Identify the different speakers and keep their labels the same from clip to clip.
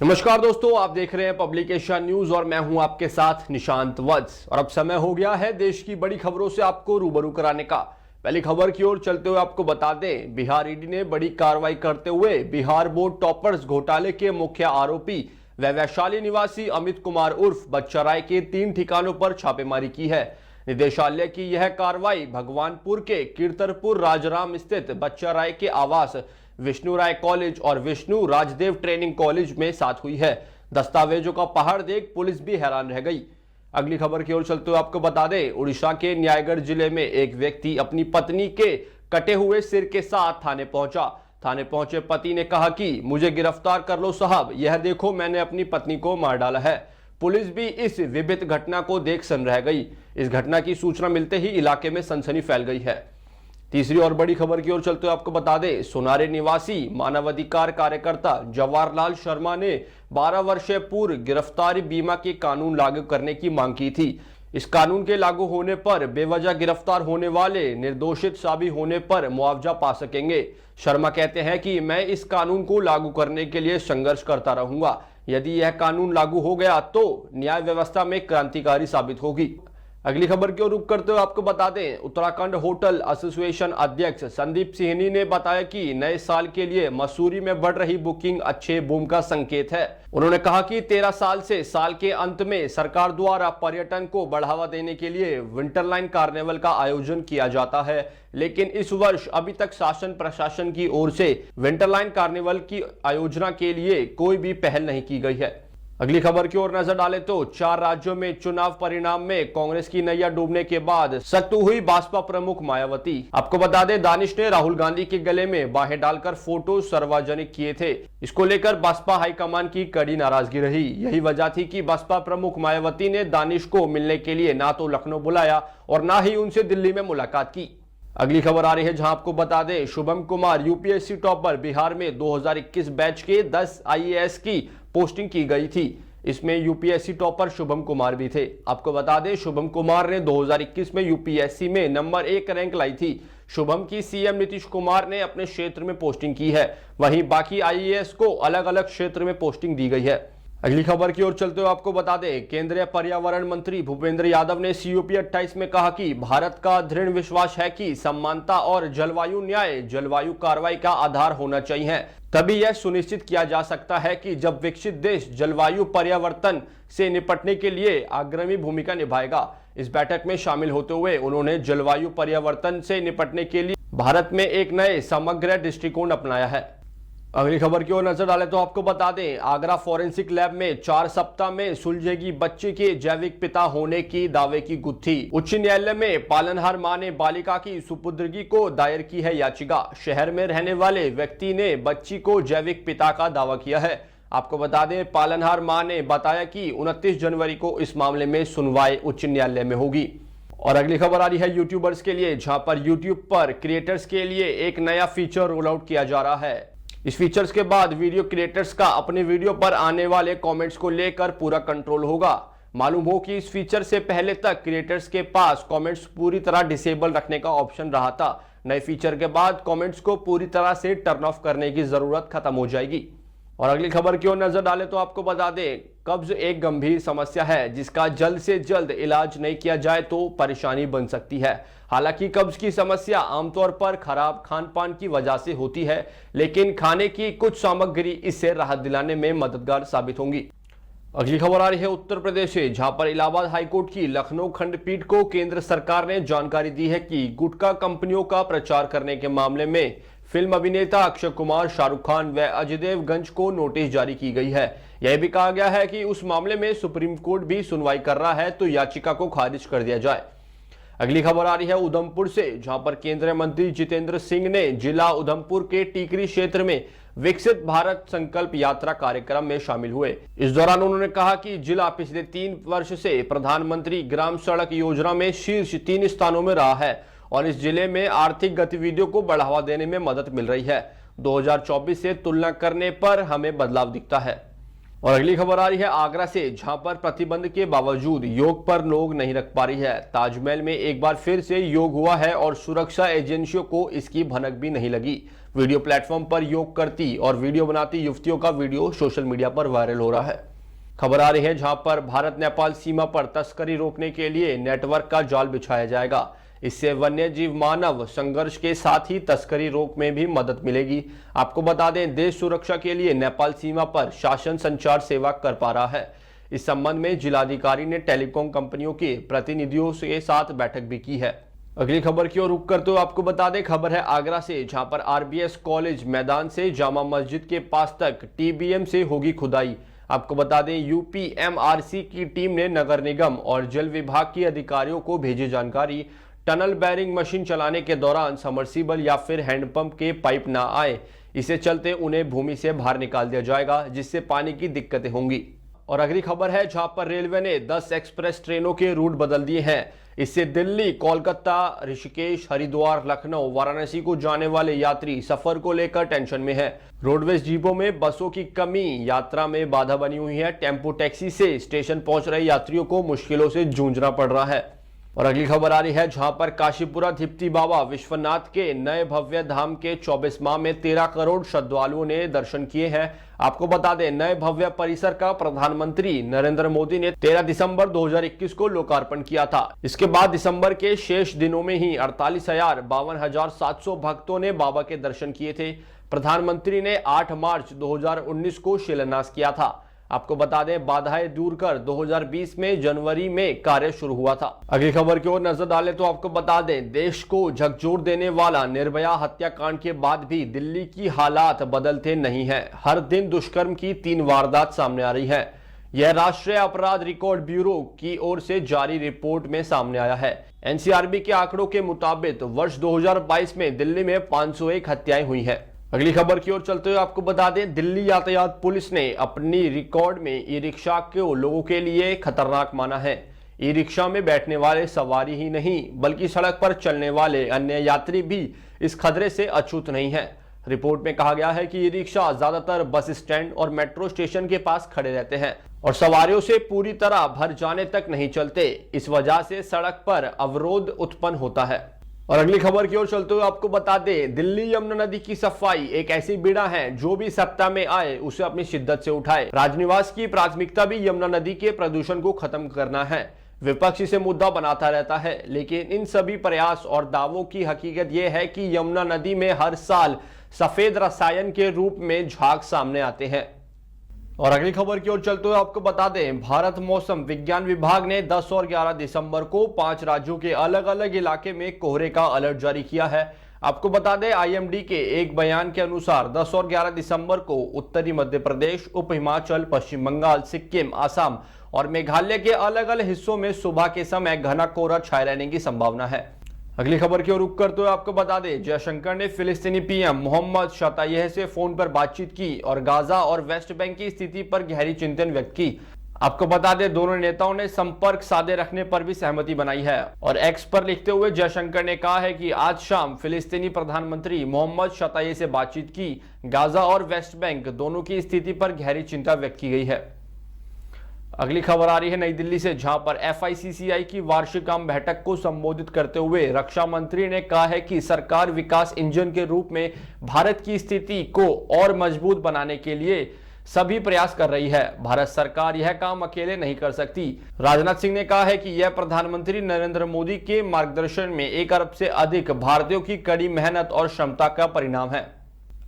Speaker 1: नमस्कार दोस्तों, आप देख रहे हैं पब्लिक एशिया न्यूज और मैं हूं आपके साथ निशांत वत्स। और अब समय हो गया है देश की बड़ी खबरों से आपको रूबरू कराने का। पहली खबर की ओर चलते हुए आपको बता दें, बिहार ईडी ने बड़ी कार्रवाई करते हुए बिहार बोर्ड टॉपर्स घोटाले के मुख्य आरोपी व वैशाली निवासी अमित कुमार उर्फ बच्चा राय के 3 ठिकानों पर छापेमारी की है। निदेशालय की यह कार्रवाई भगवानपुर के कीर्तनपुर राजराम स्थित बच्चा राय के आवास विष्णु राय कॉलेज और विष्णु राजदेव ट्रेनिंग कॉलेज में साथ हुई है। दस्तावेजों का पहाड़ देख पुलिस भी हैरान रह गई। अगली खबर की ओर चलते हुए आपको बता दें, उड़ीसा के न्यायगढ़ जिले में एक व्यक्ति अपनी पत्नी के कटे हुए सिर के साथ थाने पहुंचा। थाने पहुंचे पति ने कहा कि मुझे गिरफ्तार कर लो साहब, यह देखो मैंने अपनी पत्नी को मार डाला है। पुलिस भी इस विभिन्न घटना को देख सन्न रह गई। इस घटना की सूचना मिलते ही इलाके में सनसनी फैल गई है। तीसरी और बड़ी खबर की ओर चलते हुए आपको बता दें, सोनारे निवासी मानवाधिकार कार्यकर्ता जवाहरलाल शर्मा ने 12 वर्षीय पूर्व गिरफ्तारी बीमा के कानून लागू करने की मांग की थी। इस कानून के लागू होने पर बेवजह गिरफ्तार होने वाले निर्दोषित साबित होने पर मुआवजा पा सकेंगे। शर्मा कहते हैं कि मैं इस कानून को लागू करने के लिए संघर्ष करता रहूंगा। यदि यह कानून लागू हो गया तो न्याय व्यवस्था में क्रांतिकारी साबित होगी। अगली खबर की ओर रुख करते हुए आपको बता दें, उत्तराखंड होटल एसोसिएशन अध्यक्ष संदीप सिहनी ने बताया कि नए साल के लिए मसूरी में बढ़ रही बुकिंग अच्छे बूम का संकेत है। उन्होंने कहा कि 13 साल से साल के अंत में सरकार द्वारा पर्यटन को बढ़ावा देने के लिए विंटरलाइन कार्निवल का आयोजन किया जाता है, लेकिन इस वर्ष अभी तक शासन प्रशासन की ओर से विंटरलाइन कार्निवल की आयोजना के लिए कोई भी पहल नहीं की गई है। अगली खबर की ओर नजर डालें तो 4 राज्यों में चुनाव परिणाम में कांग्रेस की नैया डूबने के बाद सख्त हुई भाजपा प्रमुख मायावती। आपको बता दें, दानिश ने राहुल गांधी के गले में बाहें डालकर फोटो सार्वजनिक किए थे। इसको लेकर बसपा हाईकमान की कड़ी नाराजगी रही। यही वजह थी कि बसपा प्रमुख मायावती ने दानिश को मिलने के लिए ना तो लखनऊ बुलाया और ना ही उनसे दिल्ली में मुलाकात की। अगली खबर आ रही है जहां आपको बता दें, शुभम कुमार यूपीएससी टॉपर बिहार में 2021 बैच के 10 आईएएस की पोस्टिंग की गई थी। इसमें यूपीएससी टॉपर शुभम कुमार भी थे। आपको बता दें, शुभम कुमार ने 2021 में यूपीएससी में नंबर 1 रैंक लाई थी। शुभम की सीएम नीतीश कुमार ने अपने क्षेत्र में पोस्टिंग की है, वहीं बाकी आईएएस को अलग अलग क्षेत्र में पोस्टिंग दी गई है। अगली खबर की ओर चलते हुए आपको बता दें, केंद्रीय पर्यावरण मंत्री भूपेंद्र यादव ने सीओपी 28 में कहा कि भारत का दृढ़ विश्वास है कि समानता और जलवायु न्याय जलवायु कार्रवाई का आधार होना चाहिए। तभी यह सुनिश्चित किया जा सकता है कि जब विकसित देश जलवायु परिवर्तन से निपटने के लिए अग्रणी भूमिका निभाएगा। इस बैठक में शामिल होते हुए उन्होंने जलवायु परिवर्तन से निपटने के लिए भारत में एक नए समग्र दृष्टिकोण अपनाया है। अगली खबर की ओर नजर डालें तो आपको बता दें, आगरा फॉरेंसिक लैब में 4 सप्ताह में सुलझेगी बच्चे के जैविक पिता होने की दावे की गुत्थी। उच्च न्यायालय में पालनहार मां ने बालिका की सुपुत्रगी को दायर की है याचिका। शहर में रहने वाले व्यक्ति ने बच्ची को जैविक पिता का दावा किया है। आपको बता दें, पालनहार मां ने बताया कि 29 जनवरी को इस मामले में सुनवाई उच्च न्यायालय में होगी। और अगली खबर आ रही है यूट्यूबर्स के लिए, जहां पर यूट्यूब पर क्रिएटर्स के लिए एक नया फीचर रोल आउट किया जा रहा है। इस फीचर्स के बाद वीडियो क्रिएटर्स का अपने वीडियो पर आने वाले कमेंट्स को लेकर पूरा कंट्रोल होगा। मालूम हो कि इस फीचर से पहले तक क्रिएटर्स के पास कमेंट्स पूरी तरह डिसेबल रखने का ऑप्शन रहा था। नए फीचर के बाद कमेंट्स को पूरी तरह से टर्न ऑफ करने की जरूरत खत्म हो जाएगी। और अगली खबर की ओर नजर डालें तो आपको बता दें, कब्ज एक गंभीर समस्या है जिसका जल्द से जल्द इलाज नहीं किया जाए तो परेशानी बन सकती है। हालांकि कब्ज की समस्या आमतौर पर खराब खान पान की वजह से होती है, लेकिन खाने की कुछ सामग्री इससे राहत दिलाने में मददगार साबित होंगी। अगली खबर आ रही है उत्तर प्रदेश से, जहां पर इलाहाबाद हाईकोर्ट की लखनऊ खंडपीठ को केंद्र सरकार ने जानकारी दी है कि गुटखा कंपनियों का प्रचार करने के मामले में फिल्म अभिनेता अक्षय कुमार, शाहरुख खान व अजय देवगन को नोटिस जारी की गई है। यह भी कहा गया है कि उस मामले में सुप्रीम कोर्ट भी सुनवाई कर रहा है तो याचिका को खारिज कर दिया जाए। अगली खबर आ रही है उधमपुर से, जहां पर केंद्रीय मंत्री जितेंद्र सिंह ने जिला उधमपुर के टीकरी क्षेत्र में विकसित भारत संकल्प यात्रा कार्यक्रम में शामिल हुए। इस दौरान उन्होंने कहा कि जिला पिछले 3 वर्ष से प्रधानमंत्री ग्राम सड़क योजना में शीर्ष 3 स्थानों में रहा है और इस जिले में आर्थिक गतिविधियों को बढ़ावा देने में मदद मिल रही है। 2024 से तुलना करने पर हमें बदलाव दिखता है। और अगली खबर आ रही है आगरा से, जहां पर प्रतिबंध के बावजूद योग पर लोग नहीं रख पा रही है। ताजमहल में एक बार फिर से योग हुआ है और सुरक्षा एजेंसियों को इसकी भनक भी नहीं लगी। वीडियो प्लेटफॉर्म पर योग करती और वीडियो बनाती युवतियों का वीडियो सोशल मीडिया पर वायरल हो रहा है। खबर आ रही है जहां पर भारत नेपाल सीमा पर तस्करी रोकने के लिए नेटवर्क का जाल बिछाया जाएगा। इससे वन्य जीव मानव संघर्ष के साथ ही तस्करी रोक में भी मदद मिलेगी। आपको बता दें, देश सुरक्षा के लिए नेपाल सीमा पर शासन संचार सेवा कर पा रहा है। इस संबंध में जिलाधिकारी ने टेलीकॉम कंपनियों के प्रतिनिधियों के साथ बैठक भी की है। अगली खबर की ओर रुख करते हुए आपको बता दें, खबर है आगरा से, जहां पर आरबीएस कॉलेज मैदान से जामा मस्जिद के पास तक टीबीएम से होगी खुदाई। आपको बता दें, यूपीएमआरसी की टीम ने नगर निगम और जल विभाग के अधिकारियों को भेजी जानकारी। टनल बैरिंग मशीन चलाने के दौरान समर्सिबल या फिर हैंडपंप के पाइप ना आए, इसे चलते उन्हें भूमि से बाहर निकाल दिया जाएगा, जिससे पानी की दिक्कतें होंगी। और अगली खबर है जहां पर रेलवे ने 10 एक्सप्रेस ट्रेनों के रूट बदल दिए हैं। इससे दिल्ली, कोलकाता, ऋषिकेश, हरिद्वार, लखनऊ, वाराणसी को जाने वाले यात्री सफर को लेकर टेंशन में है। रोडवेज जीपों में बसों की कमी यात्रा में बाधा बनी हुई है। टेम्पो टैक्सी से स्टेशन पहुंच रहे यात्रियों को मुश्किलों से जूझना पड़ रहा है। और अगली खबर आ रही है जहां पर काशीपुरा धिप्ती बाबा विश्वनाथ के नए भव्य धाम के 24 माह में 13 करोड़ श्रद्धालुओं ने दर्शन किए हैं। आपको बता दें, नए भव्य परिसर का प्रधानमंत्री नरेंद्र मोदी ने 13 दिसंबर 2021 को लोकार्पण किया था। इसके बाद दिसंबर के शेष दिनों में ही 48,52,700 भक्तों ने बाबा के दर्शन किए थे। प्रधानमंत्री ने 8 मार्च 2019 को शिलान्यास किया था। आपको बता दें, बाधाएं दूर कर 2020 में जनवरी में कार्य शुरू हुआ था। अगली खबर की ओर नजर डालें तो आपको बता दें, देश को झकझोर देने वाला निर्भया हत्याकांड के बाद भी दिल्ली की हालात बदलते नहीं हैं। हर दिन दुष्कर्म की 3 वारदात सामने आ रही है। यह राष्ट्रीय अपराध रिकॉर्ड ब्यूरो की ओर से जारी रिपोर्ट में सामने आया है। एनसीआरबी के आंकड़ों के मुताबिक वर्ष 2022 में दिल्ली में 501 हत्याएं हुई है। अगली खबर की ओर चलते हुए आपको बता दें, दिल्ली यातायात पुलिस ने अपनी रिकॉर्ड में ई रिक्शा को लोगों के लिए खतरनाक माना है। ई रिक्शा में बैठने वाले सवारी ही नहीं बल्कि सड़क पर चलने वाले अन्य यात्री भी इस खतरे से अछूत नहीं है। रिपोर्ट में कहा गया है कि ई रिक्शा ज्यादातर बस स्टैंड और मेट्रो स्टेशन के पास खड़े रहते हैं और सवारियों से पूरी तरह भर जाने तक नहीं चलते। इस वजह से सड़क पर अवरोध उत्पन्न होता है। और अगली खबर की ओर चलते हुए आपको बता दें, दिल्ली यमुना नदी की सफाई एक ऐसी बीड़ा है जो भी सत्ता में आए उसे अपनी शिद्दत से उठाए। राजनिवास की प्राथमिकता भी यमुना नदी के प्रदूषण को खत्म करना है। विपक्ष इसे मुद्दा बनाता रहता है, लेकिन इन सभी प्रयास और दावों की हकीकत यह है कि यमुना नदी में हर साल सफेद रसायन के रूप में झाग सामने आते हैं। और अगली खबर की ओर चलते हुए आपको बता दें, भारत मौसम विज्ञान विभाग ने 10 और 11 दिसंबर को 5 राज्यों के अलग अलग इलाके में कोहरे का अलर्ट जारी किया है। आपको बता दें, आईएमडी के एक बयान के अनुसार 10 और 11 दिसंबर को उत्तरी मध्य प्रदेश, उप हिमाचल, पश्चिम बंगाल, सिक्किम, आसाम और मेघालय के अलग अलग हिस्सों में सुबह के समय घना कोहरा छाए रहने की संभावना है। अगली खबर की ओर रुख करते हुए आपको बता दें, जयशंकर ने फिलिस्तीनी पीएम मोहम्मद शतायह से फोन पर बातचीत की और गाजा और वेस्ट बैंक की स्थिति पर गहरी चिंतन व्यक्त की। आपको बता दें, दोनों नेताओं ने संपर्क साधे रखने पर भी सहमति बनाई है। और एक्स पर लिखते हुए जयशंकर ने कहा है कि आज शाम फिलिस्तीनी प्रधानमंत्री मोहम्मद शतायह से बातचीत की। गाजा और वेस्ट बैंक दोनों की स्थिति पर गहरी चिंता व्यक्त की गई है। अगली खबर आ रही है नई दिल्ली से, जहां पर एफआईसीसीआई की वार्षिक आम बैठक को संबोधित करते हुए रक्षा मंत्री ने कहा है कि सरकार विकास इंजन के रूप में भारत की स्थिति को और मजबूत बनाने के लिए सभी प्रयास कर रही है। भारत सरकार यह काम अकेले नहीं कर सकती। राजनाथ सिंह ने कहा है कि यह प्रधानमंत्री नरेंद्र मोदी के मार्गदर्शन में 1 अरब से अधिक भारतीयों की कड़ी मेहनत और क्षमता का परिणाम है।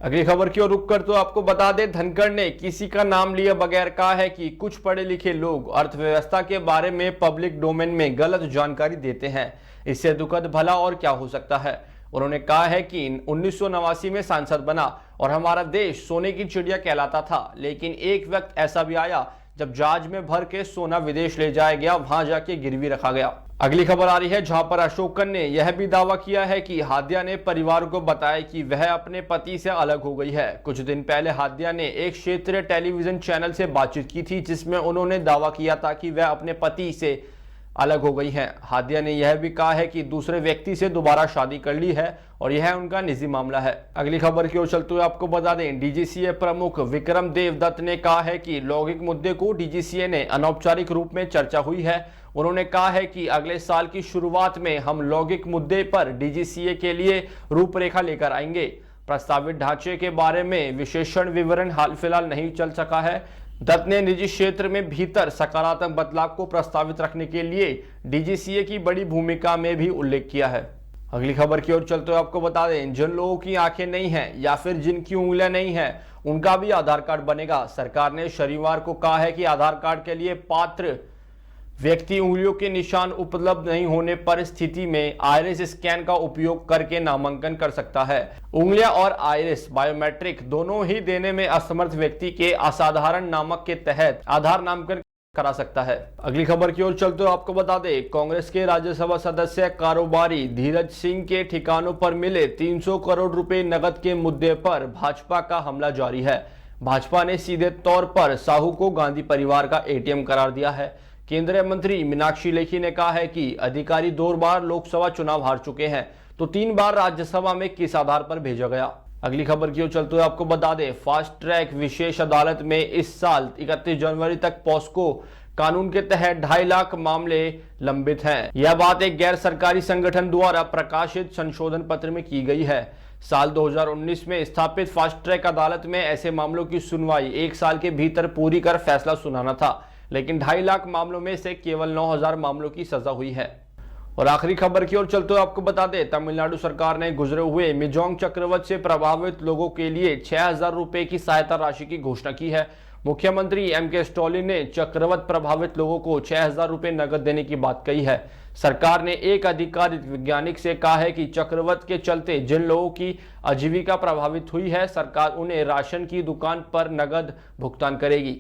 Speaker 1: अगली खबर की ओर रुक कर तो आपको बता दें, धनखड़ ने किसी का नाम लिए बगैर कहा है कि कुछ पढ़े लिखे लोग अर्थव्यवस्था के बारे में पब्लिक डोमेन में गलत जानकारी देते हैं। इससे दुखद भला और क्या हो सकता है। उन्होंने कहा है कि 1989 में सांसद बना और हमारा देश सोने की चिड़िया कहलाता था, लेकिन एक वक्त ऐसा भी आया जब जहाज में भर के सोना विदेश ले जाया गया, वहां जाके गिरवी रखा गया। अगली खबर आ रही है, जहां पर अशोकन ने यह भी दावा किया है कि हादिया ने परिवार को बताया कि वह अपने पति से अलग हो गई है। कुछ दिन पहले हादिया ने एक क्षेत्रीय टेलीविजन चैनल से बातचीत की थी, जिसमें उन्होंने दावा किया था कि वह अपने पति से अलग हो गई हैं। हादिया ने यह भी कहा है कि दूसरे व्यक्ति से दोबारा शादी कर ली है और यह उनका निजी मामला है। अगली खबर की ओर चलते हुए आपको बता दें, डीजीसीए प्रमुख विक्रम देवदत्त ने कहा है कि लौकिक मुद्दे को डीजीसीए ने अनौपचारिक रूप में चर्चा हुई है। उन्होंने कहा है कि अगले साल की शुरुआत में हम लौकिक मुद्दे पर डीजीसीए के लिए रूपरेखा लेकर आएंगे। प्रस्तावित ढांचे के बारे में विशेषण विवरण हाल फिलहाल नहीं चल सका है। दत्त ने निजी क्षेत्र में भीतर सकारात्मक बदलाव को प्रस्तावित रखने के लिए डीजीसीए की बड़ी भूमिका में भी उल्लेख किया है। अगली खबर की ओर चलते हुए आपको बता दें, जिन लोगों की आंखें नहीं हैं या फिर जिनकी उंगलियां नहीं हैं उनका भी आधार कार्ड बनेगा। सरकार ने शनिवार को कहा है कि आधार कार्ड के लिए पात्र व्यक्ति उंगलियों के निशान उपलब्ध नहीं होने पर स्थिति में आइरिस स्कैन का उपयोग करके नामांकन कर सकता है। उंगलियां और आइरिस बायोमेट्रिक दोनों ही देने में असमर्थ व्यक्ति के असाधारण नामक के तहत आधार नामांकन करा सकता है। अगली खबर की ओर चलते हुए आपको बता दें, कांग्रेस के राज्यसभा सदस्य कारोबारी धीरज सिंह के ठिकानों पर मिले 300 करोड़ रुपए नकद के मुद्दे पर भाजपा का हमला जारी है। भाजपा ने सीधे तौर पर साहू को गांधी परिवार का एटीएम करार दिया है। केंद्रीय मंत्री मीनाक्षी लेखी ने कहा है कि अधिकारी 2 बार लोकसभा चुनाव हार चुके हैं तो 3 बार राज्यसभा में किस आधार पर भेजा गया। अगली खबर की ओर चलते हुए आपको बता दें, फास्ट ट्रैक विशेष अदालत में इस साल 31 जनवरी तक पॉस्को कानून के तहत 2.5 लाख मामले लंबित हैं। यह बात एक गैर सरकारी संगठन द्वारा प्रकाशित संशोधन पत्र में की गई है। साल 2019 में स्थापित फास्ट ट्रैक अदालत में ऐसे मामलों की सुनवाई 1 साल के भीतर पूरी कर फैसला सुनाना था, लेकिन 2.5 लाख मामलों में से केवल 9,000 मामलों की सजा हुई है। और आखिरी खबर की ओर चलते हुए आपको बता दें, तमिलनाडु सरकार ने गुजरे हुए मिजोंग चक्रवात से प्रभावित लोगों के लिए 6,000 रुपए की सहायता राशि की घोषणा की है। मुख्यमंत्री एम.के. स्टालिन ने चक्रवात प्रभावित लोगों को 6,000 रुपए नकद देने की बात कही है। सरकार ने एक आधिकारिक वैज्ञानिक से कहा है कि चक्रवात के चलते जिन लोगों की आजीविका प्रभावित हुई है, सरकार उन्हें राशन की दुकान पर नकद भुगतान करेगी।